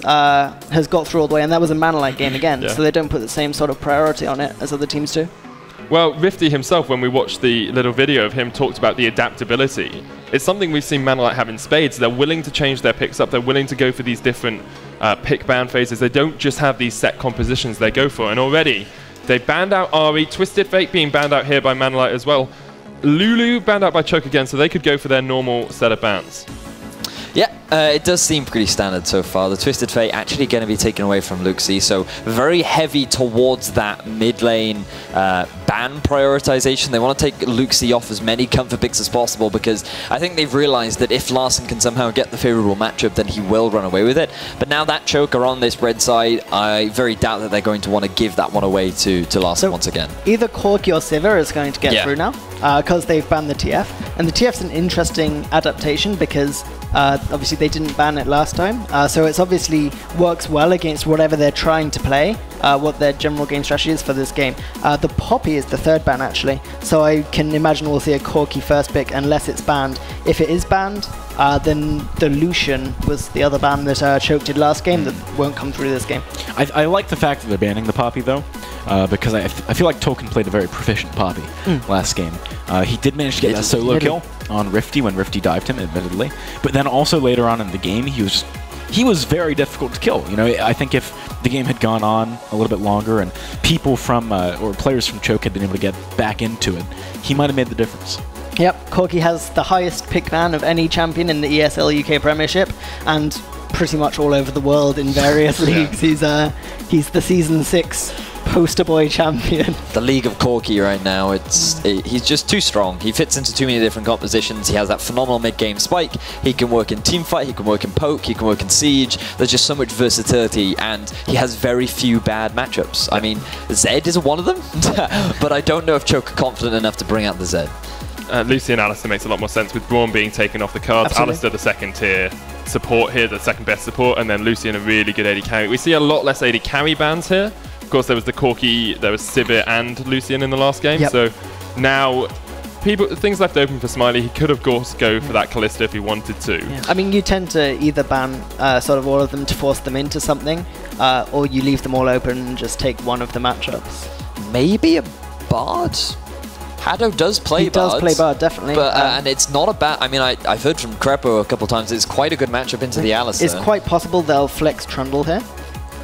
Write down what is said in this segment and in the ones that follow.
has got through all the way, and that was a Manolite game again, so they don't put the same sort of priority on it as other teams do. Well, Rifty himself, when we watched the little video of him, talked about the adaptability. It's something we've seen Manolite have in spades. They're willing to change their picks up. They're willing to go for these different pick ban phases. They don't just have these set compositions they go for. And already, they banned out Ari. Twisted Fate being banned out here by Manolite as well. Lulu banned out by Choke again, so they could go for their normal set of bans. Yeah, it does seem pretty standard so far. The Twisted Fate actually going to be taken away from Luxie, so very heavy towards that mid lane ban prioritization. They want to take Luxie off as many comfort picks as possible, because I think they've realized that if Larssen can somehow get the favorable matchup, then he will run away with it. But now that Choker on this red side, I very doubt that they're going to want to give that one away to Larssen once again. Either Corki or Sivir is going to get through now, because they've banned the TF. And the TF's an interesting adaptation, because obviously they didn't ban it last time, so it's obviously works well against whatever they're trying to play, what their general game strategy is for this game. The Poppy is the third ban actually, so I can imagine we'll see a Corki first pick unless it's banned. If it is banned, then the Lucian was the other ban that Choke did last game that won't come through this game. I like the fact that they're banning the Poppy though, because I feel like Token played a very proficient Poppy last game. He did manage to get that solo kill on Rifty when Rifty dived him, admittedly, but then also later on in the game he was very difficult to kill. You know, I think if the game had gone on a little bit longer and people from or players from Choke had been able to get back into it, he might have made the difference. Yep, Corki has the highest pick ban of any champion in the ESL UK Premiership, and pretty much all over the world in various leagues. He's the Season 6 poster boy champion. The League of Corki right now, he's just too strong. He fits into too many different compositions. He has that phenomenal mid-game spike. He can work in teamfight, he can work in poke, he can work in siege. There's just so much versatility, and he has very few bad matchups. I mean, Zed is one of them, but I don't know if Choke are confident enough to bring out the Zed. Lucy and Alistair makes a lot more sense, with Braun being taken off the cards. Absolutely. Alistair the second tier support here, the second best support, and then Lucy in a really good AD carry. We see a lot less AD carry bans here. Of course, there was the Corki, there was Sivir and Lucian in the last game. So now things left open for Smiley. He could, of course, go for that Kalista if he wanted to. I mean, you tend to either ban sort of all of them to force them into something, or you leave them all open and just take one of the matchups. Maybe a Bard? Hado does play Bard. He does play Bard, definitely. But, and it's not a bad... I mean, I've heard from Crepo a couple times, it's quite a good matchup into the Alistair. It's quite possible they'll flex Trundle here.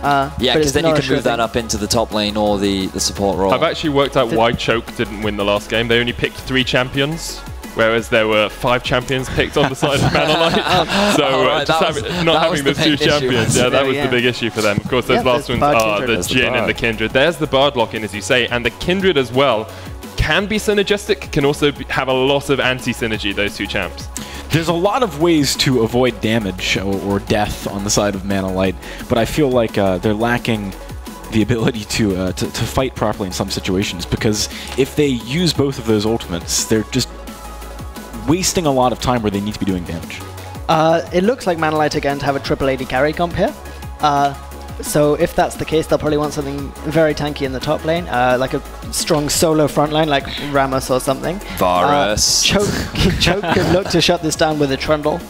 Yeah, because then you can move that up into the top lane or the support role. I've actually worked out why Choke didn't win the last game. They only picked 3 champions, whereas there were 5 champions picked on the side of Manolite. So just not having the 2 champions, that was the big issue for them. Of course, those last ones are the Jhin and the Kindred. There's the Bard lock-in, as you say, and the Kindred as well can be synergistic, can also have a lot of anti-synergy, those 2 champs. There's a lot of ways to avoid damage or death on the side of Manolite, but I feel like they're lacking the ability to fight properly in some situations, because if they use both of those ultimates, they're just wasting a lot of time where they need to be doing damage. It looks like Manolite are going to have a triple AD carry comp here. So if that's the case, they'll probably want something very tanky in the top lane, like a strong solo front line, like Rammus or something. Varus. Choke could look to shut this down with a Trundle,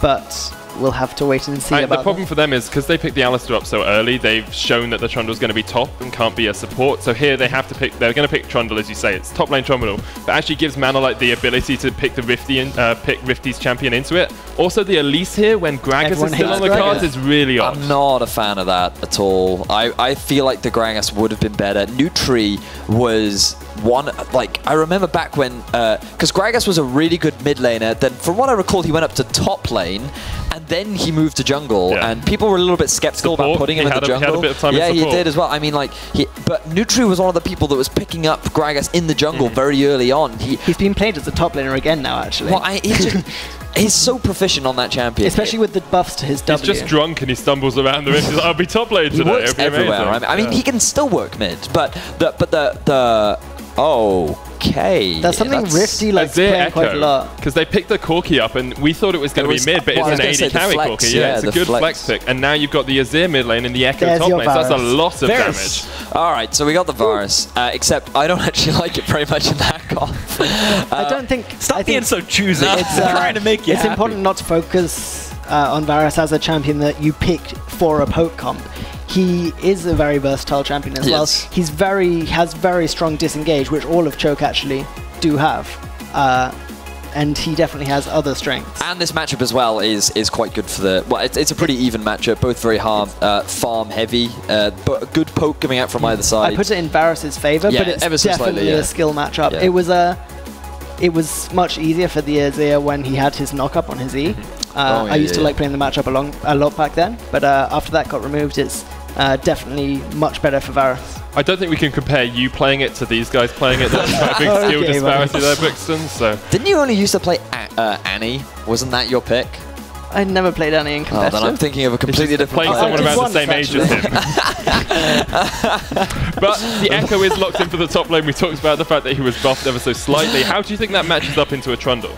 but we'll have to wait and see about the problem for them is, because they picked the Alistair up so early, they've shown that the Trundle's going to be top and can't be a support. So here they have to pick, they're going to pick Trundle, as you say. It's top lane Trundle, but actually gives Manolite the ability to pick the Rifty pick Rifty's champion into it. Also the Elise here, when Gragas is still on the cards, is really odd. I'm not a fan of that at all. I feel like the Gragas would have been better. Nutri was one, like, I remember back when, because Gragas was a really good mid laner, then from what I recall, he went up to top lane, and then he moved to jungle, and people were a little bit skeptical about putting him in the jungle. He had a bit of time he did as well. I mean, like, but Nutri was one of the people that was picking up Gragas in the jungle very early on. He's been played as a top laner again now, actually. Well, he's so proficient on that champion. Especially with the buffs to his W. He's just drunk and he stumbles around the ring. He's like, I'll be top lane today. He works everywhere. I mean, he can still work mid, but okay. That's something Rifty likes playing quite a lot. Because they picked the Corki up, and we thought it was going to be mid, but it's an AD carry Corki. Yeah, it's a good flex pick. And now you've got the Azir mid lane and the Echo top lane. So that's a lot of damage. All right, so we got the Varus, except I don't actually like it very much in that comp. I don't think... Stop being so choosy. It's trying to make you It's important not to focus on Varus as a champion that you picked for a poke comp. He is a very versatile champion as well. He's has very strong disengage, which all of Choke actually do have. And he definitely has other strengths. And this matchup as well is quite good for the... Well, it's a pretty even matchup, both very farm heavy, but a good poke coming out from either side. I put it in Varus's favor, but it's definitely a skill matchup. Yeah. It was much easier for the Azir when he had his knock-up on his E. I used to like playing the matchup a lot back then, but after that got removed, it's definitely much better for Varus. I don't think we can compare you playing it to these guys playing it. There's quite a big skill disparity there, Brixton. So. Didn't you only used to play Annie? Wasn't that your pick? I never played Annie in competitive. Oh, then I'm thinking of a completely different playing someone around the same age as him. But the Echo is locked in for the top lane. We talked about the fact that he was buffed ever so slightly. How do you think that matches up into a Trundle?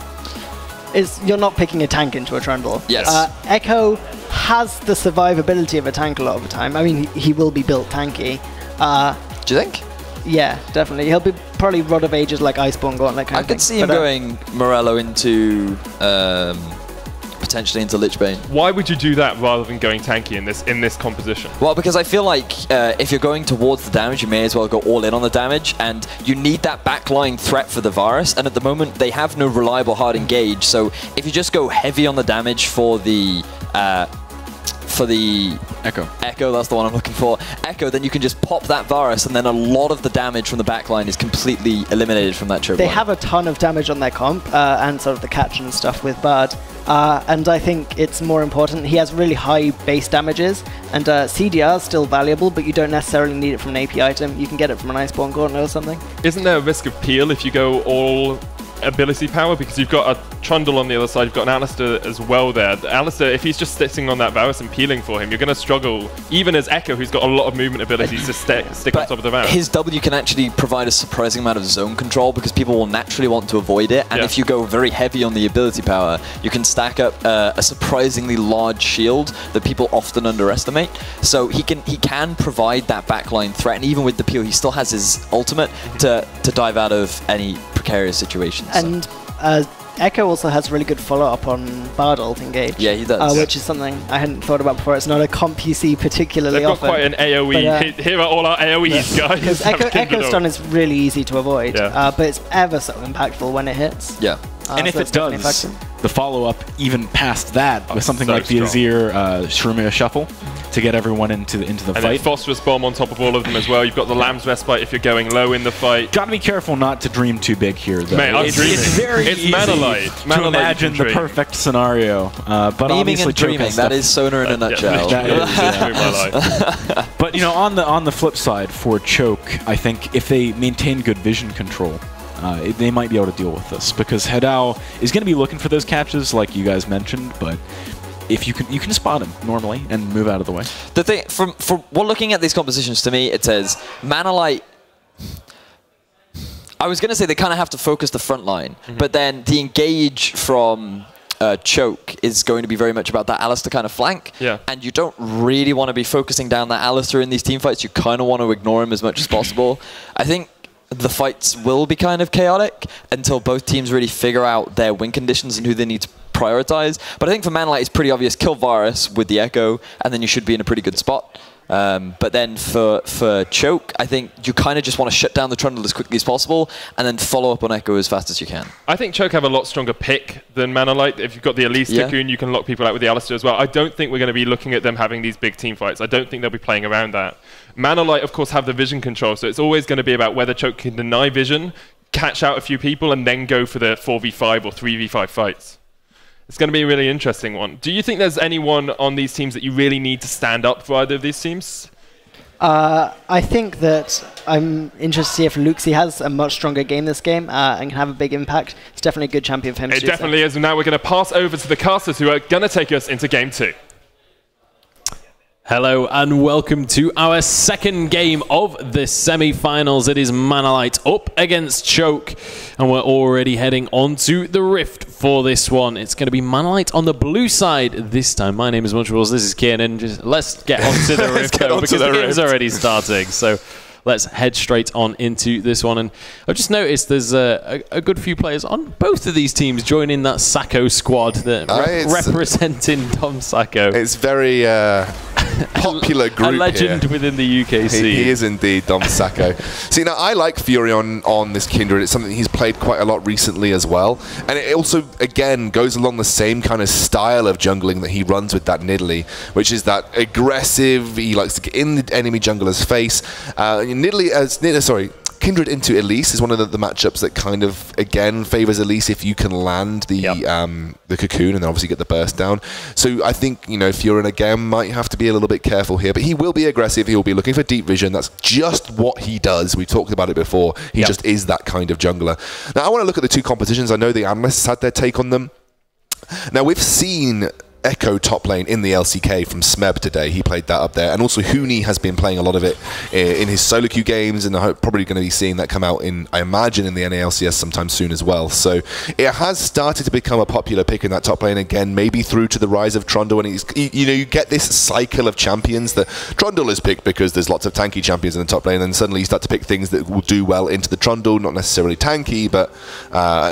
You're not picking a tank into a Trundle. Yes. Echo has the survivability of a tank a lot of the time. I mean, he will be built tanky. Do you think? Yeah, definitely. He'll be probably Rod of Ages like Iceborne Gauntlet kind of thing. I could see him going Morello into... potentially into Lichbane. Why would you do that rather than going tanky in this composition? Well, because I feel like if you're going towards the damage, you may as well go all in on the damage, and you need that backline threat for the Varus, and at the moment they have no reliable hard engage, so if you just go heavy on the damage for the Echo, that's the one I'm looking for. Echo, then you can just pop that Varus, and then a lot of the damage from the backline is completely eliminated from that choke. They have a ton of damage on their comp, and sort of the catch and stuff with Bard. And I think it's more important. He has really high base damages, and CDR is still valuable, but you don't necessarily need it from an AP item. You can get it from an Iceborne Gauntlet or something. Isn't there a risk of peel if you go all ability power? Because you've got a Trundle on the other side, you've got an Alistair as well there. Alistair, if he's just sitting on that Varus and peeling for him, you're going to struggle, even as Echo, who's got a lot of movement abilities to stick on top of the Varus. His W can actually provide a surprising amount of zone control because people will naturally want to avoid it, and if you go very heavy on the ability power, you can stack up a surprisingly large shield that people often underestimate. So he can provide that backline threat, and even with the peel, he still has his ultimate to dive out of any precarious situations. And Echo also has really good follow-up on Bard ult engage. Yeah, he does. Which is something I hadn't thought about before. It's not a comp you see particularly often. They've got quite an AoE. Here are all our AoEs, guys. Because Echo stun is really easy to avoid, but it's ever so impactful when it hits. Yeah. And if it does, the follow-up even past that with something like the Azir Shroomier Shuffle to get everyone into the fight. And then Phosphorus Bomb on top of all of them as well. You've got the Lamb's Respite if you're going low in the fight. Gotta be careful not to dream too big here, though. Mate, I'm dreaming. It's very easy to imagine the perfect scenario. But obviously and dreaming, that is Sonar in a nutshell. But, you know, on the flip side, for Choke, I think if they maintain good vision control, they might be able to deal with this, because Hedao is going to be looking for those catches like you guys mentioned, but if you can spot him normally and move out of the way. The thing, from looking at these compositions, to me, it says Manalite. I was going to say they kind of have to focus the front line, but then the engage from Choke is going to be very much about that Alistair kind of flank, and you don't really want to be focusing down that Alistair in these team fights. You kind of want to ignore him as much as possible. I think the fights will be kind of chaotic until both teams really figure out their win conditions and who they need to prioritize. But I think for Manalite, it's pretty obvious. Kill Varus with the Echo, and then you should be in a pretty good spot. But then for Choke, I think you kind of just want to shut down the Trundle as quickly as possible and then follow up on Echo as fast as you can. I think Choke have a lot stronger pick than Manalite. If you've got the Elise Ticoon, you can lock people out with the Alistair as well. I don't think we're going to be looking at them having these big team fights. I don't think they'll be playing around that. Manalite, of course, have the vision control, so it's always going to be about whether Choke can deny vision, catch out a few people, and then go for the 4v5 or 3v5 fights. It's going to be a really interesting one. Do you think there's anyone on these teams that you really need to stand up for either of these teams? I think that I'm interested to see if Luxie has a much stronger game this game and can have a big impact. It's definitely a good champion for him to do. It definitely is. And now we're going to pass over to the casters who are going to take us into Game 2. Hello and welcome to our second game of the semi-finals. It is Manalite up against Choke, and we're already heading onto the Rift for this one. It's going to be Manalite on the blue side this time. My name is Munchballs, this is Kieran. Let's get onto the Rift though, because the game's already starting. So let's head straight on into this one. And I've just noticed there's a good few players on both of these teams joining that Sacco squad that representing Dom Sacco. It's very popular group. A legend here within the UK scene. He is indeed, Dom Sacco. See, now I like Fury on this Kindred. It's something he's played quite a lot recently as well. And it also, again, goes along the same kind of style of jungling that he runs with that Nidalee, which is that aggressive, he likes to get in the enemy jungler's face. Kindred into Elise is one of the matchups that kind of, again, favors Elise if you can land the cocoon and then obviously get the burst down. So I think, Furin again might have to be a little bit careful here, but he will be aggressive. He will be looking for deep vision. That's just what he does. We talked about it before. He just is that kind of jungler. Now I want to look at the two competitions. I know the analysts had their take on them. Now we've seen Echo top lane in the LCK from Smeb today. He played that up there. And also Huni has been playing a lot of it in his solo queue games, and I'm probably going to be seeing that come out I imagine, in the NALCS sometime soon as well. So it has started to become a popular pick in that top lane again, maybe through to the rise of Trundle. And you get this cycle of champions that Trundle is picked because there's lots of tanky champions in the top lane, and suddenly you start to pick things that will do well into the Trundle, not necessarily tanky, but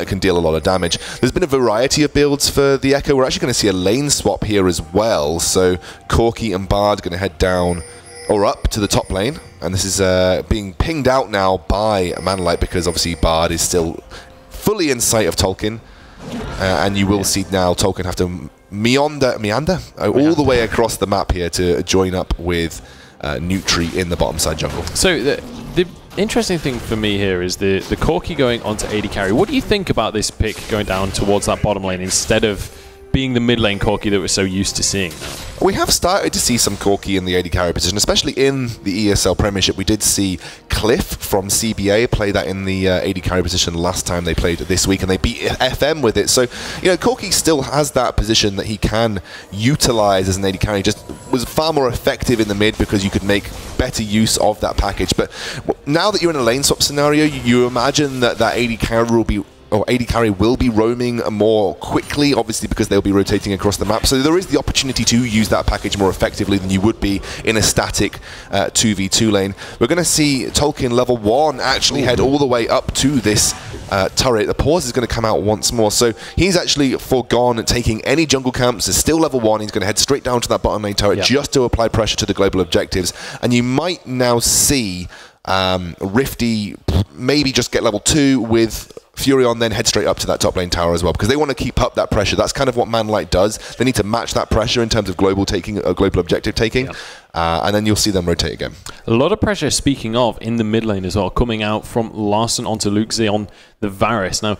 it can deal a lot of damage. There's been a variety of builds for the Echo. We're actually going to see a lane swap here as well. So Corki and Bard going to head down or up to the top lane, and this is being pinged out now by Manlight because obviously Bard is still fully in sight of Tolkien, and you will see now Tolkien have to meander all the way across the map here to join up with Nutri in the bottom side jungle. So the interesting thing for me here is the Corki going onto AD carry. What do you think about this pick going down towards that bottom lane instead of being the mid lane Corki that we're so used to seeing now? We have started to see some Corki in the AD carry position, especially in the ESL Premiership. We did see Cliff from CBA play that in the AD carry position last time they played this week, and they beat FM with it. So, Corki still has that position that he can utilize as an AD carry. Just was far more effective in the mid because you could make better use of that package. But now that you're in a lane swap scenario, you imagine that AD carry will be roaming more quickly, obviously because they'll be rotating across the map. So there is the opportunity to use that package more effectively than you would be in a static 2v2 lane. We're going to see Tolkien level 1 actually head all the way up to this turret. The pause is going to come out once more. So he's actually foregone taking any jungle camps. It's still level 1. He's going to head straight down to that bottom lane turret just to apply pressure to the global objectives. And you might now see Rifty maybe just get level 2 with Furion, then head straight up to that top lane tower as well, because they want to keep up that pressure. That's kind of what Manlight does. They need to match that pressure in terms of global objective taking, and then you'll see them rotate again. A lot of pressure, speaking of, in the mid lane as well, coming out from Larson onto Luxi on the Varus. Now,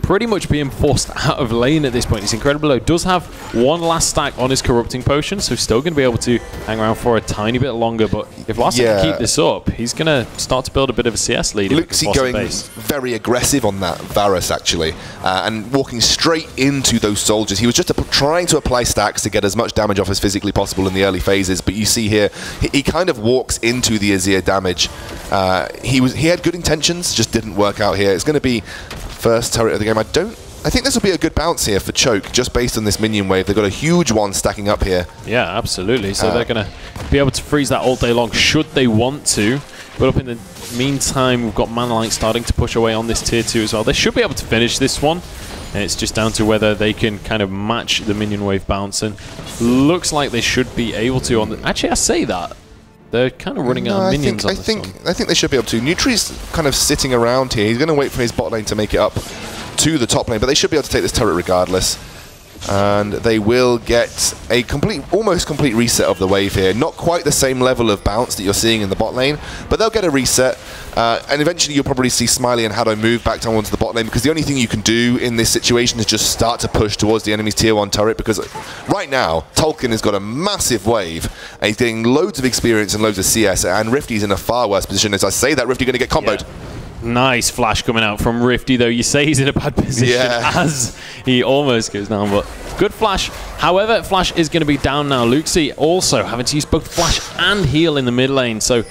pretty much being forced out of lane at this point. He's incredibly low. Does have one last stack on his corrupting potion, so still going to be able to hang around for a tiny bit longer. But if Larson can keep this up, he's going to start to build a bit of a CS lead. Luxi going very aggressive on that Varus, actually, and walking straight into those soldiers. He was just trying to apply stacks to get as much damage off as physically possible in the early phases, but you see here, he kind of walks into the Azir damage. He had good intentions, just didn't work out here. It's going to be first turret of the game. I think this will be a good bounce here for Choke, just based on this minion wave. They've got a huge one stacking up here. Yeah, absolutely. So they're going to be able to freeze that all day long, should they want to. But up in the meantime, we've got Manlight starting to push away on this tier 2 as well. They should be able to finish this one. And it's just down to whether they can kind of match the minion wave bounce. And looks like they should be able to. Actually, I say that. They're kind of running out of minions on this one. I think they should be able to. Nutri's kind of sitting around here. He's going to wait for his bot lane to make it up to the top lane, but they should be able to take this turret regardless. And they will get a almost complete reset of the wave here. Not quite the same level of bounce that you're seeing in the bot lane, but they'll get a reset. And eventually you'll probably see Smiley and Haddo move back down onto the bot lane, because the only thing you can do in this situation is just start to push towards the enemy's tier 1 turret, because right now Tolkien has got a massive wave and he's getting loads of experience and loads of CS, and Rifty's in a far worse position. As I say that, Rifty going to get comboed. Nice flash coming out from Rifty, though. You say he's in a bad position as he almost goes down, but good flash. However, flash is going to be down now. Luxi also having to use both flash and heal in the mid lane, so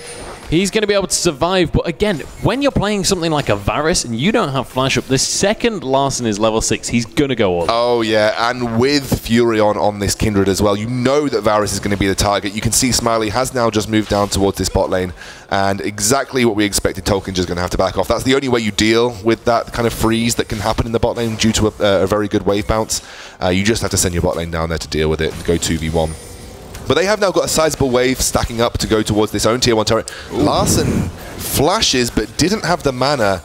He's going to be able to survive, but again, when you're playing something like a Varus and you don't have flash up, the second Larssen is level 6, he's going to go all in. Oh yeah, and with Furion on this Kindred as well, you know that Varus is going to be the target. You can see Smiley has now just moved down towards this bot lane, and exactly what we expected, Tolkien's just going to have to back off. That's the only way you deal with that kind of freeze that can happen in the bot lane due to a very good wave bounce. You just have to send your bot lane down there to deal with it and go 2v1. But they have now got a sizable wave stacking up to go towards this own tier 1 turret. Larssen flashes, but didn't have the mana.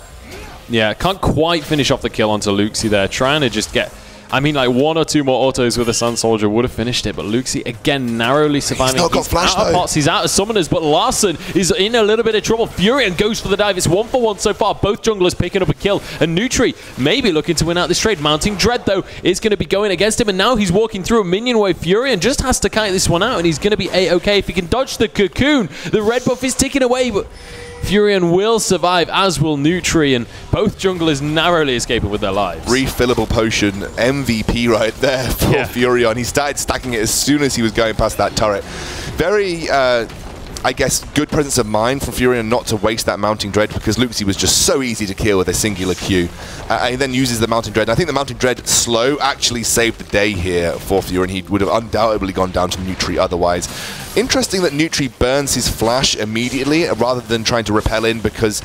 Yeah, can't quite finish off the kill onto Luxie there. Trying to just get... I mean, like 1 or 2 more autos with a Sun Soldier would have finished it, but Luxie, again, narrowly surviving. He's not got flash, out of pots, he's out of summoners, but Larssen is in a little bit of trouble. Furion goes for the dive. It's 1-for-1 so far. Both junglers picking up a kill, and Nutri maybe looking to win out this trade. Mounting Dread, though, is going to be going against him, and now he's walking through a minion wave. Furion just has to kite this one out, and he's going to be A-okay. If he can dodge the cocoon, the red buff is ticking away, but Furion will survive, as will Nutri, and both junglers narrowly escaping with their lives. Refillable potion, MVP right there for Furion. He started stacking it as soon as he was going past that turret. Very, I guess, good presence of mind from Furion not to waste that Mounting Dread, because Luxie was just so easy to kill with a singular Q. And he then uses the Mounting Dread. And I think the Mounting Dread slow actually saved the day here for Furion. He would have undoubtedly gone down to Nutri otherwise. Interesting that Nutri burns his flash immediately rather than trying to repel in, because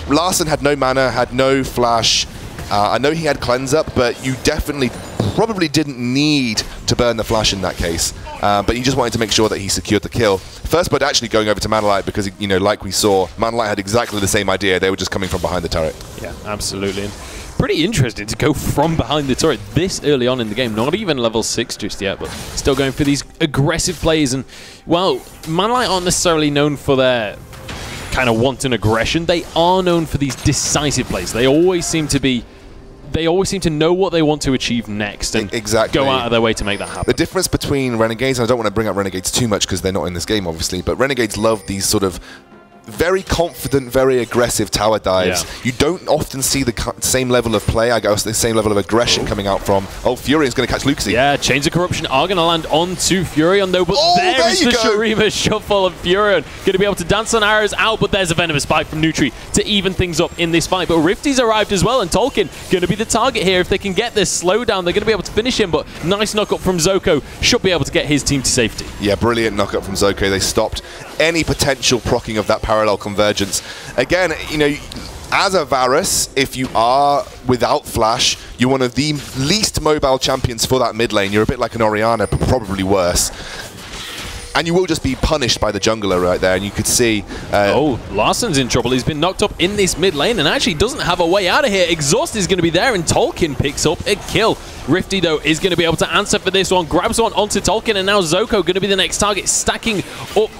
Larssen had no mana, had no flash. I know he had cleanse up, but you definitely probably didn't need to burn the flash in that case. But he just wanted to make sure that he secured the kill. First blood actually going over to Manalite because, you know, like we saw, Manalite had exactly the same idea. They were just coming from behind the turret. Yeah, absolutely. And pretty interesting to go from behind the turret this early on in the game. Not even level 6 just yet, but still going for these aggressive plays. And, well, Manalite aren't necessarily known for their kind of wanton aggression. They are known for these decisive plays. They always seem to know what they want to achieve next and go out of their way to make that happen. The difference between Renegades, and I don't want to bring up Renegades too much because they're not in this game, obviously, but Renegades love these sort of very confident, very aggressive tower dives. Yeah. You don't often see the same level of play, I guess, the same level of aggression coming out from... Oh, Furion's going to catch Luxie. Yeah, Chains of Corruption are going to land onto Furion, though, but there is the Shurima shuffle of Furion. Going to be able to dance on arrows out, but there's a Venomous Bite from Nutri to even things up in this fight. But Rifty's arrived as well, and Tolkien going to be the target here. If they can get this slowdown, they're going to be able to finish him, but nice knock-up from Zoko should be able to get his team to safety. Yeah, brilliant knock-up from Zoko. They stopped any potential proccing of that parallel convergence. Again, you know, as a Varus, if you are without flash, you're one of the least mobile champions for that mid lane. You're a bit like an Orianna, but probably worse. And you will just be punished by the jungler right there, and you could see... oh, Larssen's in trouble. He's been knocked up in this mid lane and actually doesn't have a way out of here. Exhaust is going to be there, and Tolkien picks up a kill. Rifty, though, is going to be able to answer for this one. Grabs one onto Tolkien, and now Zoko going to be the next target, stacking up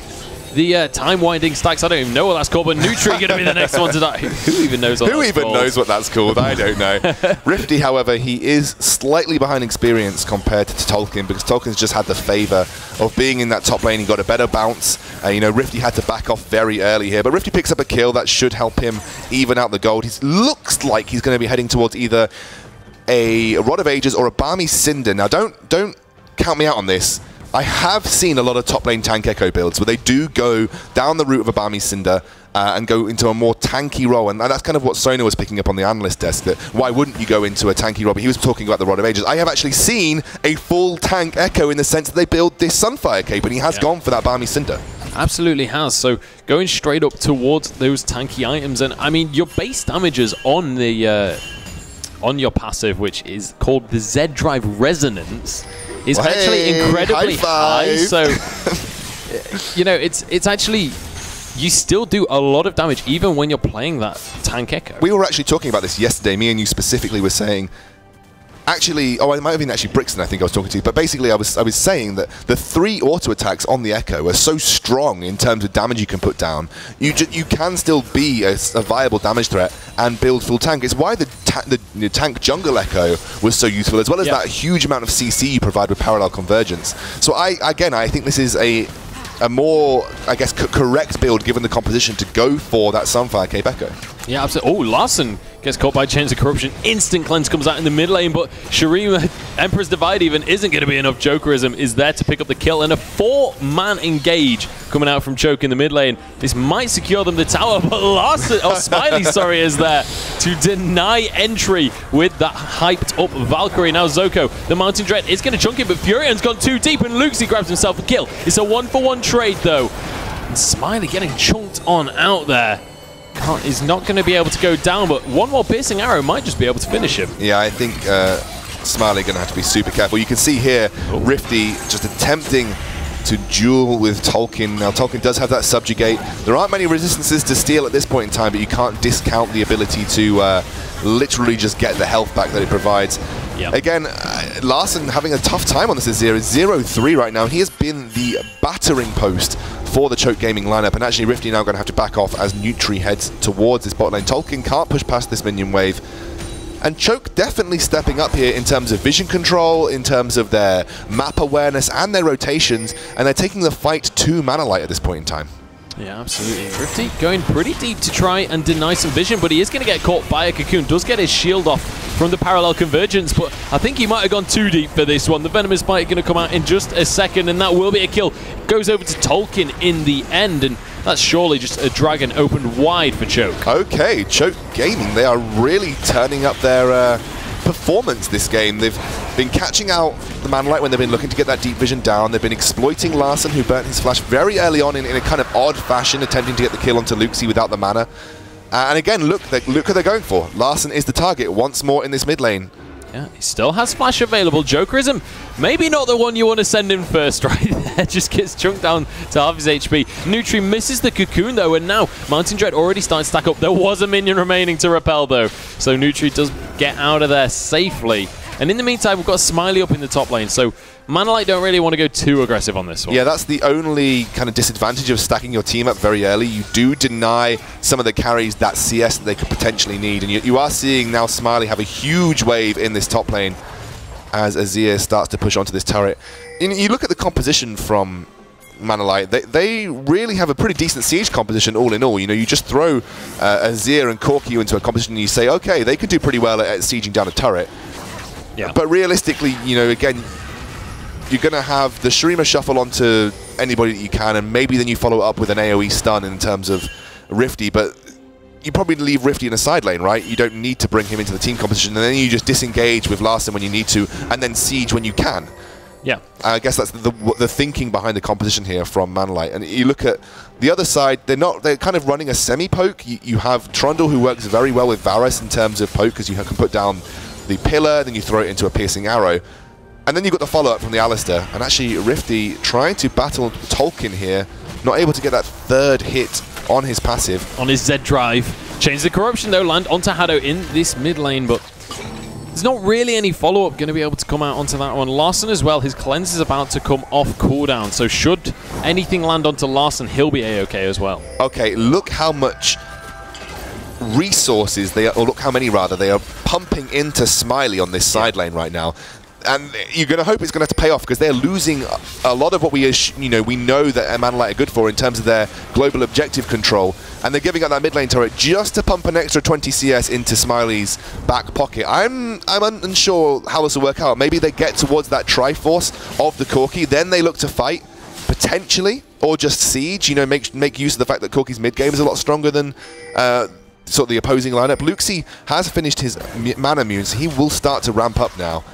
the time-winding stacks. I don't even know what that's called, but Nutri going to be the next one to die. Who even knows what that's called? Who even knows what that's called? I don't know. Rifty, however, he is slightly behind experience compared to Tolkien, because Tolkien's just had the favour of being in that top lane. He got a better bounce. You know, Rifty had to back off very early here, but Rifty picks up a kill that should help him even out the gold. He looks like he's going to be heading towards either a Rod of Ages or a Balmy Cinder. Now, don't count me out on this. I have seen a lot of top lane tank echo builds where they do go down the route of a Balmy Cinder and go into a more tanky role, and that's kind of what Sona was picking up on the analyst desk, that why wouldn't you go into a tanky role? But he was talking about the Rod of Ages. I have actually seen a full tank echo in the sense that they build this Sunfire cape, and he has gone for that Balmy Cinder. Absolutely has. So going straight up towards those tanky items, and I mean your base damages on the on your passive, which is called the Z Drive Resonance, is actually incredibly high. So, you know, it's actually, you still do a lot of damage even when you're playing that tank echo. We were actually talking about this yesterday. Me and you specifically were saying, actually, oh, it might have been actually Brixton, I think I was talking to, but basically I was saying that the 3 auto attacks on the Echo are so strong in terms of damage you can put down. You can still be a viable damage threat and build full tank. It's why the tank jungle Echo was so useful, as well as that huge amount of CC you provide with parallel convergence. So I think this is a more, I guess, correct build given the composition to go for that Sunfire Cape Echo. Yeah, absolutely. Oh, Larson gets caught by Chains of Corruption. Instant cleanse comes out in the mid lane, but Shurima, Emperor's Divide even isn't going to be enough. Jokerism is there to pick up the kill, and a 4-man engage coming out from Choke in the mid lane. This might secure them the tower, but Larson, Smiley, sorry, is there to deny entry with that hyped up Valkyrie. Now Zoko, the Mountain Dread, is going to chunk it, but Furion's gone too deep, and Luxie grabs himself a kill. It's a 1-for-1 trade, though. And Smiley getting chunked on out there. Is not going to be able to go down, but one more piercing arrow might just be able to finish him. Yeah, I think Smiley going to have to be super careful. You can see here, Rifty just attempting to duel with Tolkien. Now, Tolkien does have that subjugate. There aren't many resistances to steal at this point in time, but you can't discount the ability to literally just get the health back that it provides. Yep. Again, Larson having a tough time on this Azir. It's 0-3 right now. He has been the battering post for the Choke Gaming lineup, and actually Rifty now going to have to back off as Nutri heads towards this bot lane. Tolkien can't push past this minion wave. And Choke definitely stepping up here in terms of vision control, in terms of their map awareness and their rotations, and they're taking the fight to Manalite at this point in time. Yeah, absolutely. Rifty going pretty deep to try and deny some vision, but he is going to get caught by a cocoon. Does get his shield off from the parallel convergence, but I think he might have gone too deep for this one. The Venomous Bite going to come out in just a second, and that will be a kill. Goes over to Tolkien in the end, and that's surely just a dragon opened wide for Choke. Okay, Choke Gaming, they are really turning up their performance this game. They've been catching out the Manlight when they've been looking to get that deep vision down. They've been exploiting Larson, who burnt his flash very early on in a kind of odd fashion, attempting to get the kill onto Luxie without the mana. And again, look who they're going for. Larson is the target once more in this mid lane. Yeah, he still has flash available. Jokerism, maybe not the one you want to send in first, right there. Just gets chunked down to half his HP. Nutri misses the cocoon, though, and now Mountain Dread already starting to stack up. There was a minion remaining to repel, though. So Nutri does get out of there safely. And in the meantime, we've got Smiley up in the top lane. So Manalite don't really want to go too aggressive on this one. Yeah, that's the only kind of disadvantage of stacking your team up very early. You do deny some of the carries that CS that they could potentially need. And you are seeing now Smiley have a huge wave in this top lane as Azir starts to push onto this turret. And you look at the composition from Manalite, they really have a pretty decent siege composition all in all. You know, you just throw Azir and Corki into a composition and you say, okay, they could do pretty well at sieging down a turret. Yeah. But realistically, you know, again, you're going to have the Shurima shuffle onto anybody that you can, and maybe then you follow it up with an AoE stun in terms of Rifty, but you probably leave Rifty in a side lane, right? You don't need to bring him into the team composition, and then you just disengage with Larson when you need to, and then siege when you can. Yeah. I guess that's the thinking behind the composition here from Manalite. And you look at the other side, they're kind of running a semi-poke. You have Trundle, who works very well with Varus in terms of poke, because you can put down the pillar, then you throw it into a piercing arrow. And then you've got the follow-up from the Alistair. And actually, Rifty trying to battle Tolkien here, not able to get that third hit on his passive. On his Z drive. Change the corruption, though, land onto Haddo in this mid lane, but there's not really any follow-up going to be able to come out onto that one. Larson as well, his cleanse is about to come off cooldown, so should anything land onto Larson, he'll be A-okay as well. Okay, look how much resources or look how many rather they are pumping into Smiley on this side lane right now, and you're going to hope it's going to have to pay off, because they're losing a lot of what we know that Manalite are good for in terms of their global objective control, and they're giving up that mid lane turret just to pump an extra 20 CS into Smiley's back pocket. I'm unsure how this will work out. Maybe they get towards that Triforce of the Corki, then they look to fight potentially, or just siege. You know, make use of the fact that Corki's mid game is a lot stronger than sort of the opposing lineup. Luxie has finished his mana immune, so he will start to ramp up now.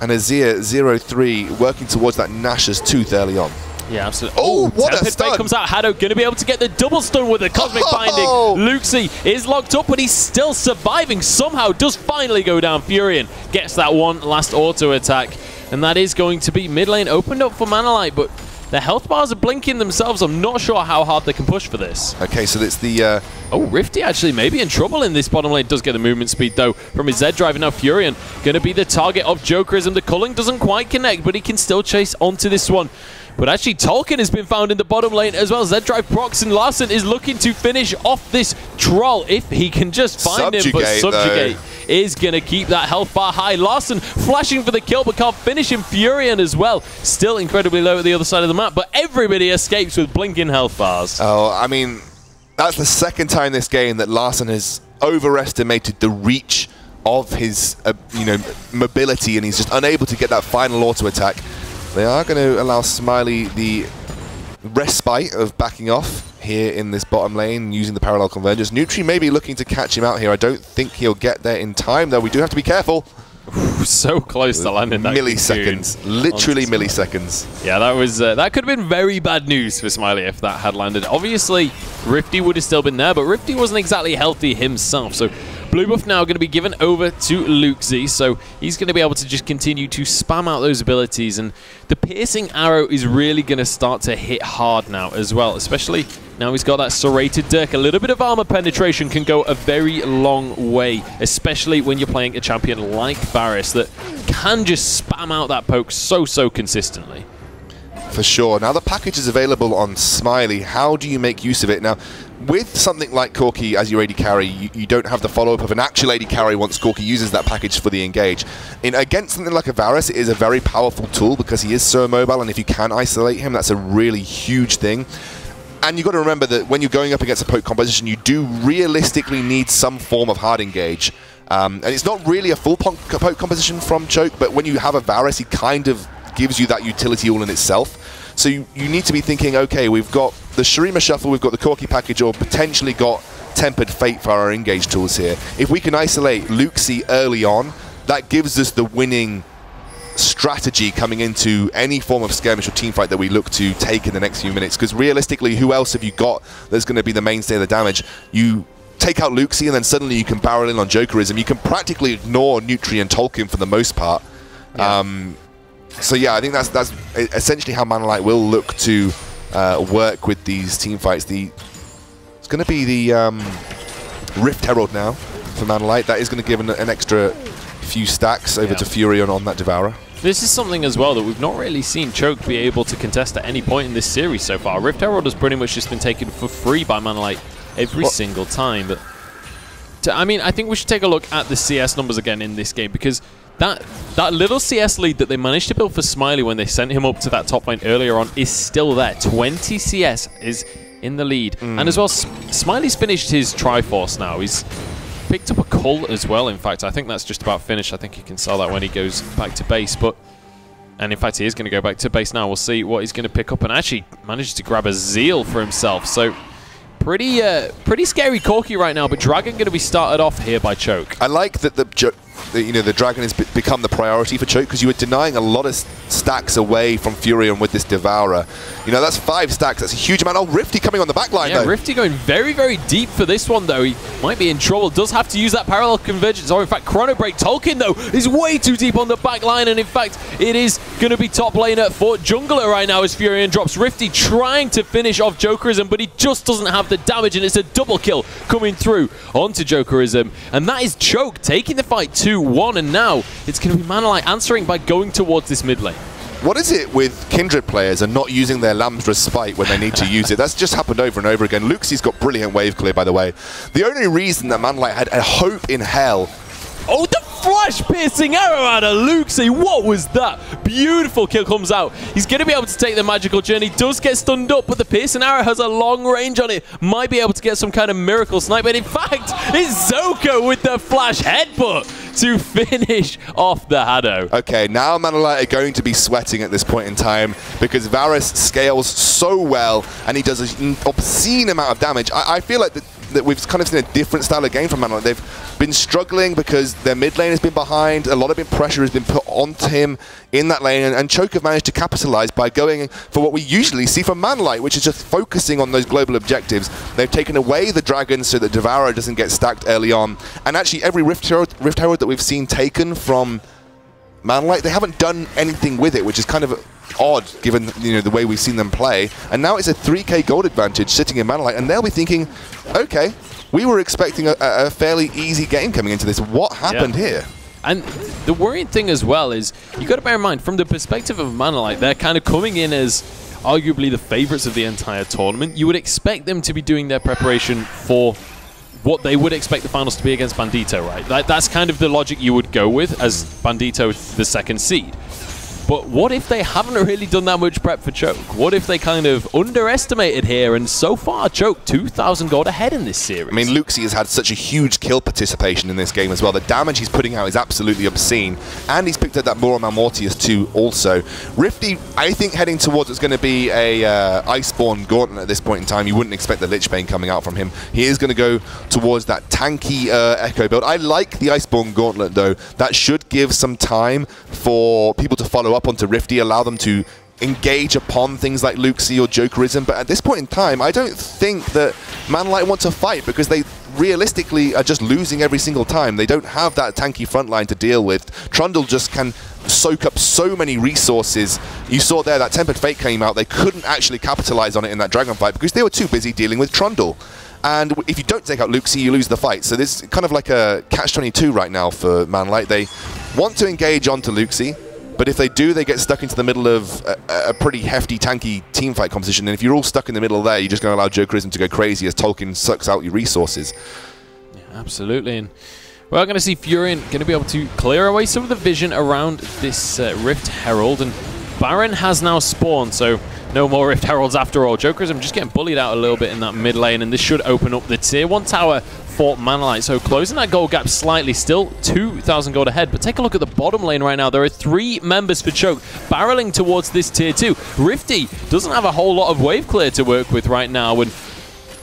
And Azir 0-3 working towards that Nash's tooth early on. Yeah, absolutely. Oh, what a stun! Comes out. Haddo going to be able to get the double stun with the Cosmic Binding. Luxie is locked up, but he's still surviving somehow. Does finally go down. Furion gets that one last auto attack. And that is going to be mid lane opened up for Manalite, but the health bars are blinking themselves. I'm not sure how hard they can push for this. Okay, so it's the... Oh, Rifty actually maybe in trouble in this bottom lane. Does get the movement speed, though, from his Z drive. And now Furion going to be the target of Jokerism. The culling doesn't quite connect, but he can still chase onto this one. But actually, Tolkien has been found in the bottom lane as well. Z-Drive procs, and Larson is looking to finish off this troll if he can just find him. But Subjugate is going to keep that health bar high. Larson flashing for the kill, but can't finish him. Furion as well. Still incredibly low at the other side of the map, but everybody escapes with blinking health bars. Oh, I mean... that's the second time this game that Larssen has overestimated the reach of his mobility, and he's just unable to get that final auto attack. They are going to allow Smiley the respite of backing off here in this bottom lane using the parallel convergence. Nutri may be looking to catch him out here. I don't think he'll get there in time, though. We do have to be careful. So close to landing that milliseconds, literally milliseconds. Yeah, that was that could have been very bad news for Smiley if that had landed. Obviously, Rifty would have still been there, but Rifty wasn't exactly healthy himself. So blue buff now going to be given over to Luxy, so he's going to be able to just continue to spam out those abilities, and the piercing arrow is really going to start to hit hard now as well, especially now he's got that serrated Dirk. A little bit of armor penetration can go a very long way, especially when you're playing a champion like Varus that can just spam out that poke so consistently. For sure. Now the package is available on Smiley. How do you make use of it? Now, with something like Corki as your AD carry, you don't have the follow-up of an actual AD carry once Corki uses that package for the engage. Against something like a Varus, it is a very powerful tool because he is so mobile, and if you can isolate him, that's a really huge thing. And you've got to remember that when you're going up against a poke composition, you do realistically need some form of hard engage. And it's not really a full poke composition from Choke, but when you have a Varus, he kind of gives you that utility all in itself. So you need to be thinking, okay, we've got the Shurima Shuffle, we've got the Corki package, or potentially got Tempered Fate for our engage tools here. If we can isolate Luxy early on, that gives us the winning strategy coming into any form of skirmish or teamfight that we look to take in the next few minutes. Because realistically, who else have you got that's going to be the mainstay of the damage? You take out Luxy, and then suddenly you can barrel in on Jokerism. You can practically ignore Nutri and Tolkien for the most part. Yeah. So yeah, I think that's essentially how Manalight will look to work with these team fights. It's going to be the Rift Herald now for Manalight. That is going to give an extra few stacks over to Furion on that Devourer. This is something as well that we've not really seen Choke be able to contest at any point in this series so far. Rift Herald has pretty much just been taken for free by Manalight every single time. But I mean, I think we should take a look at the CS numbers again in this game, because that little CS lead that they managed to build for Smiley when they sent him up to that top lane earlier on is still there. 20 CS is in the lead. And as well, Smiley's finished his Triforce now. He's picked up a Cult as well, in fact. I think that's just about finished. I think he can sell that when he goes back to base. And in fact, he is going to go back to base now. We'll see what he's going to pick up, and actually managed to grab a Zeal for himself. So pretty scary Corki right now, but Dragon going to be started off here by Choke. I like that the Dragon has become the priority for Choke, because you were denying a lot of stacks away from Furion with this Devourer. That's 5 stacks. That's a huge amount. Oh, Rifty coming on the back line, though. Rifty going very deep for this one, though. He might be in trouble. Does have to use that parallel convergence, or in fact, Chrono Break. Tolkien, though, is way too deep on the back line, and in fact, it is going to be top laner for Jungler right now as Furion drops. Rifty trying to finish off Jokerism, but he just doesn't have the damage, and it's a double kill coming through onto Jokerism, and that is Choke taking the fight 2-1, and now it's going to be Manalight answering by going towards this mid lane. What is it with Kindred players and not using their Lamb's Respite when they need to use it? That's just happened over and over again. Luxy's got brilliant wave clear, by the way. The only reason that Manalight had a hope in hell... Oh, the flash-piercing arrow out of Luxy. What was that? Beautiful kill comes out. He's going to be able to take the magical journey. Does get stunned up, but the piercing arrow has a long range on it. Might be able to get some kind of miracle snipe. And in fact, it's Zoko with the flash headbutt to finish off the Haddo. Okay, now Manalight are going to be sweating at this point in time, because Varus scales so well, and he does an obscene amount of damage. I feel like that we've kind of seen a different style of game from Manalight. They've been struggling because their mid lane has been behind. A lot of pressure has been put onto him in that lane, and Choke have managed to capitalize by going for what we usually see from Manalight, which is just focusing on those global objectives. They've taken away the Dragon so that Devourer doesn't get stacked early on, and actually every Rift Herald that we've seen taken from Manalight, they haven't done anything with it, which is kind of odd given the way we've seen them play. And now it's a 3k gold advantage sitting in Manalight, and they'll be thinking, okay, we were expecting a fairly easy game coming into this. What happened here? And the worrying thing as well is, you got to bear in mind, from the perspective of Manalight, they're kind of coming in as arguably the favorites of the entire tournament. You would expect them to be doing their preparation for what they would expect the finals to be against Bandito, right? That's kind of the logic you would go with, as Bandito the second seed. But what if they haven't really done that much prep for Choke? What if they kind of underestimated here? And so far, Choke 2,000 gold ahead in this series. I mean, Luxie has had such a huge kill participation in this game as well. The damage he's putting out is absolutely obscene. And he's picked up that Moral Malmortius too also. Rifty, I think, heading towards it's going to be a Iceborne Gauntlet at this point in time. You wouldn't expect the Lich Bane coming out from him. He is going to go towards that tanky Echo build. I like the Iceborne Gauntlet, though. That should give some time for people to follow up onto Rifty, allow them to engage upon things like Luxie or Jokerism, but at this point in time, I don't think that Manlight want to fight because they realistically are just losing every single time. They don't have that tanky front line to deal with. Trundle just can soak up so many resources. You saw there that Tempered Fate came out. They couldn't actually capitalize on it in that Dragon fight because they were too busy dealing with Trundle. And if you don't take out Luxie, you lose the fight. So this is kind of like a catch-22 right now for Manlight. They want to engage onto Luxie, but if they do, they get stuck into the middle of a pretty hefty, tanky teamfight composition. And if you're all stuck in the middle there, you're just going to allow Jokerism to go crazy as Tolkien sucks out your resources. Yeah, absolutely. And we're going to see Furion going to be able to clear away some of the vision around this Rift Herald. And Baron has now spawned, so no more Rift Heralds after all. Jokerism just getting bullied out a little bit in that mid lane, and this should open up the tier 1 tower for Manlight. So closing that gold gap slightly, still 2,000 gold ahead. But take a look at the bottom lane right now. There are 3 members for Choke barreling towards this tier 2. Rifty doesn't have a whole lot of wave clear to work with right now, and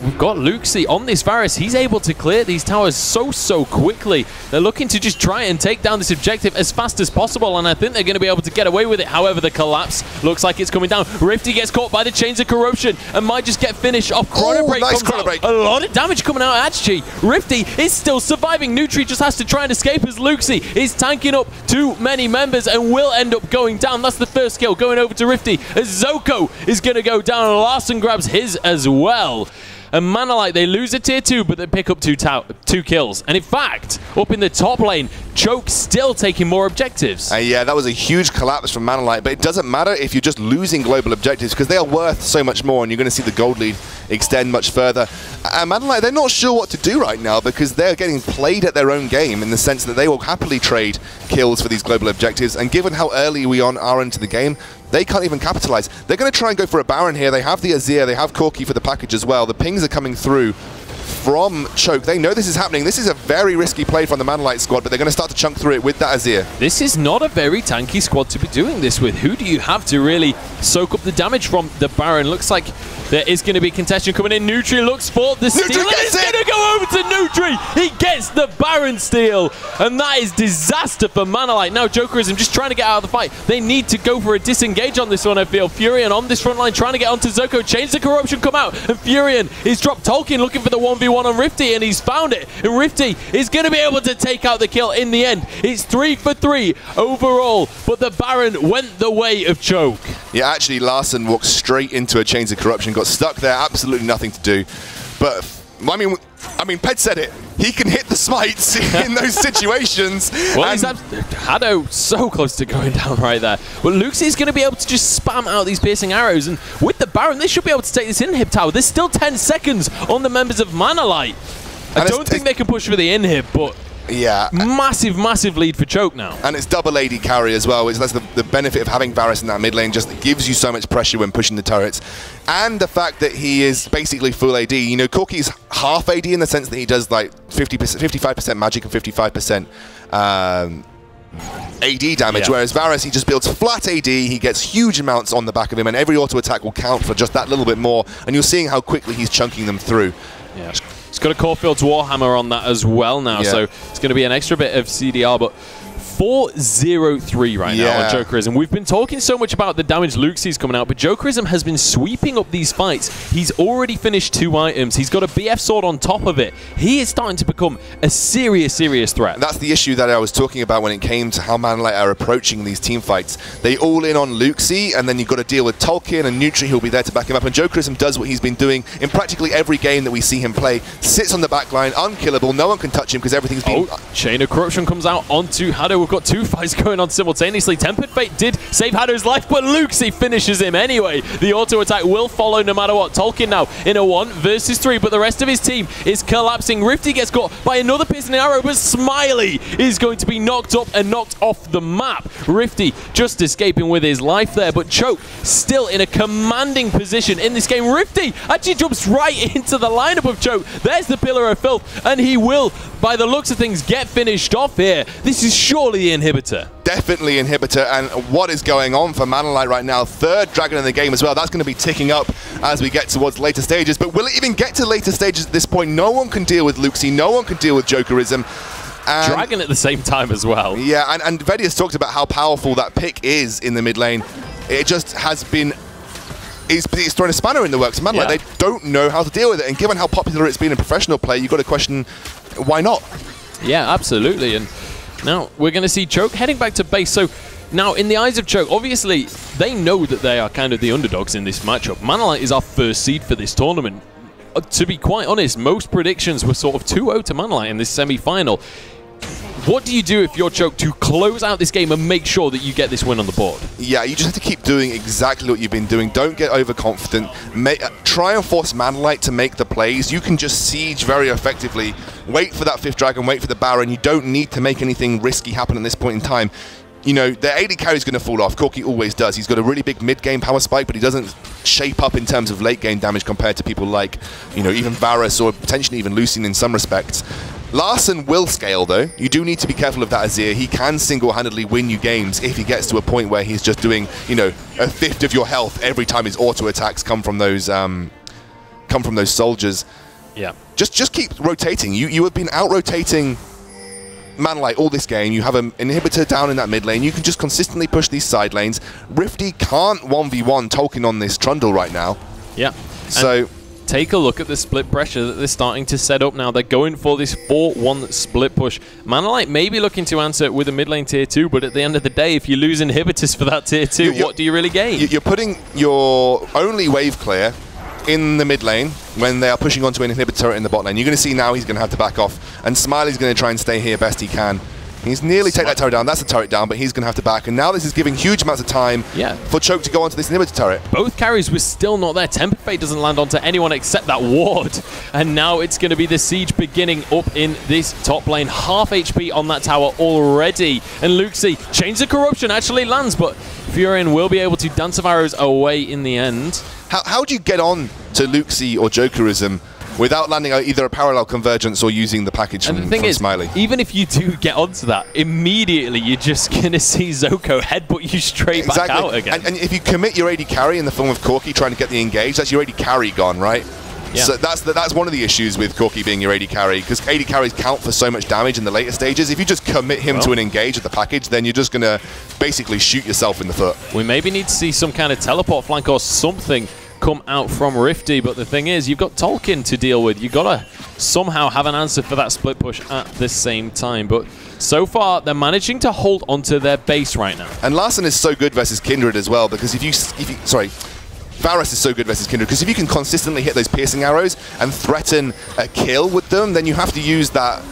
we've got Luxie on this Varus. He's able to clear these towers so quickly. They're looking to just try and take down this objective as fast as possible, and I think they're going to be able to get away with it. However, the collapse looks like it's coming down. Rifty gets caught by the Chains of Corruption and might just get finished off. Chrono Break nice comes Chrono Break. out. A lot of damage coming out actually. Rifty is still surviving. Nutri just has to try and escape as Luxie is tanking up too many members and will end up going down. That's the first kill going over to Rifty as Zoko is going to go down, and Larson grabs his as well. And Manlight, they lose a tier 2, but they pick up 2 kills. And in fact, up in the top lane, Choke still taking more objectives. Yeah, that was a huge collapse from Manlight, but it doesn't matter if you're just losing global objectives because they are worth so much more, and you're going to see the gold lead extend much further. And Manlight, they're not sure what to do right now because they're getting played at their own game in the sense that they will happily trade kills for these global objectives, and given how early we are into the game, they can't even capitalize. They're going to try and go for a Baron here. They have the Azir, they have Corki for the package as well. The pings are coming through from Choke. They know this is happening. This is a very risky play from the Manlight squad, but they're going to start to chunk through it with that Azir. This is not a very tanky squad to be doing this with. Who do you have to really soak up the damage from the Baron? Looks like there is going to be contention coming in. Nutri looks for the steal, and it's going to go over to Nutri. He gets the Baron steal, and that is disaster for Manlight. Now Jokerism just trying to get out of the fight. They need to go for a disengage on this one, I feel. Furion on this front line trying to get onto Zoko. Chains of Corruption come out, and Furion is dropped Tolkien looking for the 1v1 on Rifty, and he's found it. And Rifty is going to be able to take out the kill in the end. It's 3 for 3 overall, but the Baron went the way of Choke. Yeah, actually, Larson walked straight into a Chains of Corruption, got stuck there, absolutely nothing to do. But I mean, Ped said it. He can hit the smites in those situations. Well, he's Hado so close to going down right there. But Luxie is going to be able to just spam out these piercing arrows, and with the Baron, they should be able to take this inhib tower. There's still 10 seconds on the members of Manalight. I don't think they can push for the inhib, but yeah, massive lead for Choke now. And it's double AD carry as well, which that's the benefit of having Varus in that mid lane. Just gives you so much pressure when pushing the turrets. And the fact that he is basically full AD. You know, Corki's half AD in the sense that he does like 55% magic and 55% AD damage, whereas Varus, he just builds flat AD, he gets huge amounts on the back of him, and every auto attack will count for just that little bit more, and you're seeing how quickly he's chunking them through. Yeah. He's got a Corefield's Warhammer on that as well now, so it's going to be an extra bit of CDR, but 4-0-3 right now on Jokerism. We've been talking so much about the damage Luxie's coming out, but Jokerism has been sweeping up these fights. He's already finished 2 items. He's got a BF sword on top of it. He is starting to become a serious threat. That's the issue that I was talking about when it came to how Manlight are approaching these team fights. They all in on Luxie, and then you've got to deal with Tolkien and Nutri, who'll be there to back him up. And Jokerism does what he's been doing in practically every game that we see him play. Sits on the back line, unkillable. No one can touch him because everything's been... Chain of Corruption comes out onto Hado. we've got 2 fights going on simultaneously. Tempered Fate did save Haddo's life, but Luxie finishes him anyway. The auto attack will follow no matter what. Tolkien now in a 1 versus 3, but the rest of his team is collapsing. Rifty gets caught by another piercing arrow, but Smiley is going to be knocked up and knocked off the map. Rifty just escaping with his life there, but Choke still in a commanding position in this game. Rifty actually jumps right into the lineup of Choke. There's the Pillar of Filth, and he will, by the looks of things, get finished off here. This is surely the inhibitor. Definitely inhibitor, and what is going on for Manalite right now? 3rd dragon in the game as well. That's going to be ticking up as we get towards later stages, but will it even get to later stages at this point? No one can deal with Luxie, no one can deal with Jokerism. Dragon at the same time as well. Yeah, and Vedius talked about how powerful that pick is in the mid lane. It just has been... It's throwing a spanner in the works. Man, they don't know how to deal with it. And given how popular it's been in professional play, you've got to question why not. Yeah, absolutely. And now we're going to see Choke heading back to base. So now, in the eyes of Choke, obviously, they know that they are kind of the underdogs in this matchup. Manalite is our 1st seed for this tournament. To be quite honest, most predictions were sort of 2-0 to Manalite in this semi-final. What do you do if you're Choke to close out this game and make sure that you get this win on the board? Yeah, you just have to keep doing exactly what you've been doing. Don't get overconfident. Try and force Manalite to make the plays. You can just siege very effectively. Wait for that 5th dragon, wait for the Baron. You don't need to make anything risky happen at this point in time. You know, the AD carry is going to fall off. Corki always does. He's got a really big mid-game power spike, but he doesn't shape up in terms of late-game damage compared to people like, you know, even Varus or potentially even Lucien in some respects. Larson will scale, though. You do need to be careful of that Azir. He can single-handedly win you games if he gets to a point where he's just doing, you know, 1/5 of your health every time his auto attacks come from those soldiers. Yeah. Just keep rotating. You have been out-rotating Manalite all this game. You have an inhibitor down in that mid lane. You can just consistently push these side lanes. Rifty can't 1v1 Tolkien on this Trundle right now. Yeah. So... take a look at the split pressure that they're starting to set up now. They're going for this 4-1 split push. Manalite may be looking to answer with a mid lane tier 2, but at the end of the day, if you lose inhibitors for that tier 2, what do you really gain? You're putting your only wave clear in the mid lane when they are pushing onto an inhibitor in the bot lane. You're going to see now he's going to have to back off, and Smiley's going to try and stay here best he can. He's nearly taken that turret down. That's the turret down, but he's going to have to back. And now this is giving huge amounts of time for Choke to go onto this inhibitor turret. Both carries were still not there. Tempered Fate doesn't land onto anyone except that ward. And now it's going to be the siege beginning up in this top lane. Half HP on that tower already. And Luxie, Chains of Corruption actually lands, but Furion will be able to dance of arrows away in the end. How do you get on to Luxie or Jokerism without landing either a parallel convergence or using the package from Smiley? Even if you do get onto that, immediately you're just going to see Zoko headbutt you straight back out again. And if you commit your AD carry in the form of Corki trying to get the engage, that's your AD carry gone, right? Yeah. So that's one of the issues with Corki being your AD carry, because AD carries count for so much damage in the later stages. If you just commit him to an engage at the package, then you're just going to basically shoot yourself in the foot. We maybe need to see some kind of teleport flank or something come out from Rifty, but the thing is, you've got Tolkien to deal with. You've got to somehow have an answer for that split push at the same time, but so far they're managing to hold onto their base right now. And Larson is so good versus Kindred as well, because Varus is so good versus Kindred, because if you can consistently hit those piercing arrows and threaten a kill with them, then you have to use that,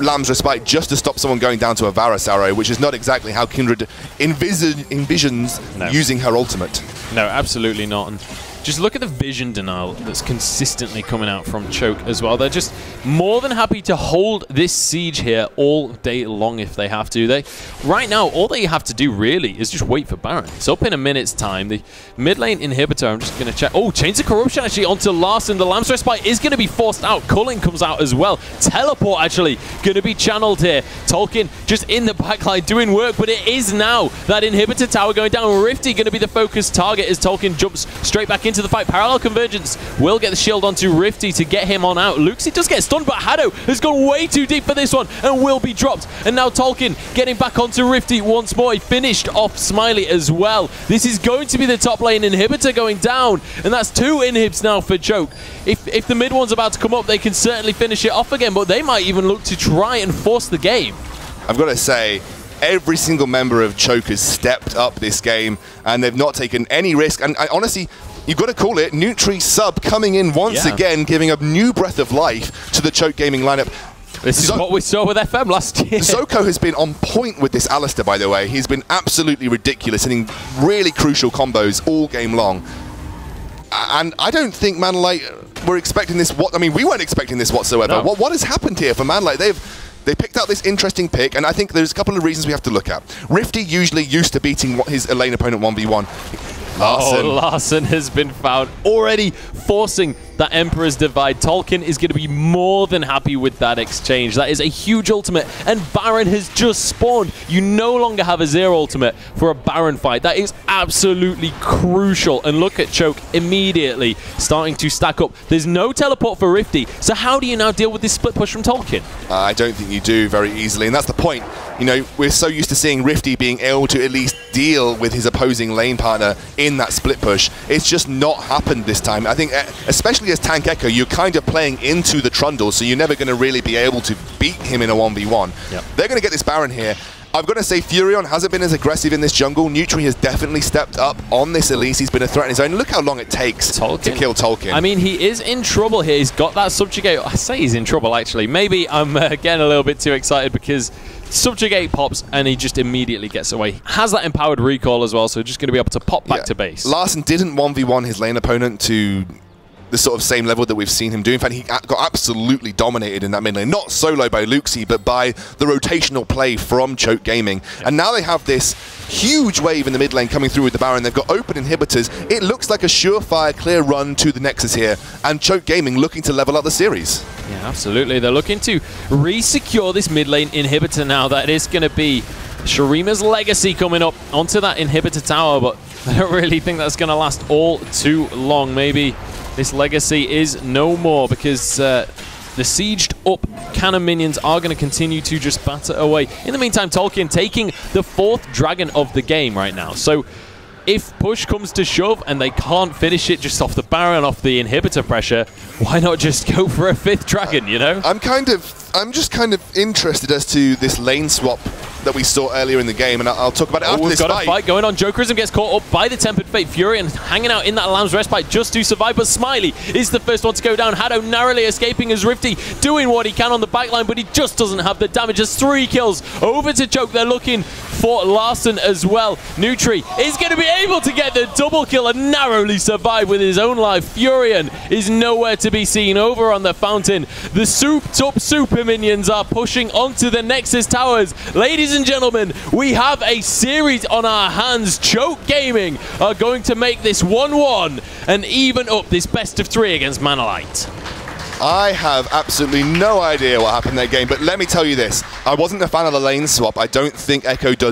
Lamb's Respite just to stop someone going down to a Varus arrow, which is not exactly how Kindred envisions using her ultimate. No, absolutely not. And just look at the vision denial that's consistently coming out from Choke as well. They're just more than happy to hold this siege here all day long if they have to. Right now, all they have to do really is just wait for Baron. It's up in a minute's time. The mid lane inhibitor, I'm just going to check. Oh, Chains of Corruption actually onto Larson. The Lamb's Respite is going to be forced out. Culling comes out as well. Teleport actually going to be channeled here. Tolkien just in the backline doing work, but it is now that inhibitor tower going down. Rifty going to be the focused target as Tolkien jumps straight back into the fight. Parallel Convergence will get the shield onto Rifty to get him on out. Luxie does get stunned, but Haddo has gone way too deep for this one and will be dropped. And now Tolkien getting back onto Rifty once more. He finished off Smiley as well. This is going to be the top lane inhibitor going down, and that's 2 inhibs now for Choke. If the mid one's about to come up, they can certainly finish it off again, but they might even look to try and force the game. I've got to say, every single member of Choke has stepped up this game, and they've not taken any risk. And honestly, you've got to call it Nutri sub coming in once again, giving a new breath of life to the Choke gaming lineup. This is what we saw with FM last year. Zoko has been on point with this Alistair, by the way. He's been absolutely ridiculous, hitting really crucial combos all game long. And I don't think Manlight were expecting this. I mean, we weren't expecting this whatsoever. No. What has happened here for Manlight? They picked out this interesting pick, and I think there's a couple of reasons we have to look at. Rifty usually used to beating his lane opponent 1v1. Larson. Oh, Larson has been found already forcing that Emperor's Divide. Tolkien is going to be more than happy with that exchange. That is a huge ultimate, and Baron has just spawned. You no longer have a Zero ultimate for a Baron fight. That is absolutely crucial. And look at Choke immediately starting to stack up. There's no teleport for Rifty, so how do you now deal with this split push from Tolkien? I don't think you do very easily, and that's the point. You know, we're so used to seeing Rifty being able to at least deal with his opposing lane partner in that split push. It's just not happened this time. I think, especially as Tank Echo, you're kind of playing into the Trundle, so you're never going to really be able to beat him in a 1v1. Yep. They're going to get this Baron here. I've got to say, Furion hasn't been as aggressive in this jungle. Nutri has definitely stepped up on this Elise. He's been a threat on his own. Look how long it takes to kill Tolkien. I mean, he is in trouble here. He's got that Subjugate. I say he's in trouble, actually. Maybe I'm getting a little bit too excited because Subjugate pops and he just immediately gets away. Has that empowered recall as well, so just going to be able to pop back to base. Larson didn't 1v1 his lane opponent to the sort of same level that we've seen him do. In fact, he got absolutely dominated in that mid lane. Not solo by Luxie, but by the rotational play from Choke Gaming. And now they have this huge wave in the mid lane coming through with the Baron. They've got open inhibitors. It looks like a surefire, clear run to the Nexus here. And Choke Gaming looking to level up the series. Yeah, absolutely. They're looking to re-secure this mid lane inhibitor now. That is going to be Shurima's Legacy coming up onto that inhibitor tower, but I don't really think that's going to last all too long. Maybe this Legacy is no more because the sieged up cannon minions are going to continue to just batter away. In the meantime, Tolkien taking the 4th dragon of the game right now. So if push comes to shove and they can't finish it just off the Baron, off the inhibitor pressure, why not just go for a 5th dragon, you know? I'm just kind of interested as to this lane swap that we saw earlier in the game, and I'll talk about it after this fight. We've got a fight going on. Jokerism gets caught up by the Tempered Fate. Furion hanging out in that Lamb's Respite just to survive, but Smiley is the first one to go down. Haddo narrowly escaping as Rifty doing what he can on the backline, but he just doesn't have the damage. Just 3 kills over to Choke. They're looking for Larson as well. Nutri is going to be able to get the double kill and narrowly survive with his own life. Furion is nowhere to be seen over on the fountain. The souped up super minions are pushing onto the Nexus towers. Ladies and gentlemen, we have a series on our hands. Choke Gaming are going to make this 1-1 and even up this best of 3 against Manlight. I have absolutely no idea what happened in that game, but let me tell you this. I wasn't a fan of the lane swap. I don't think Echo does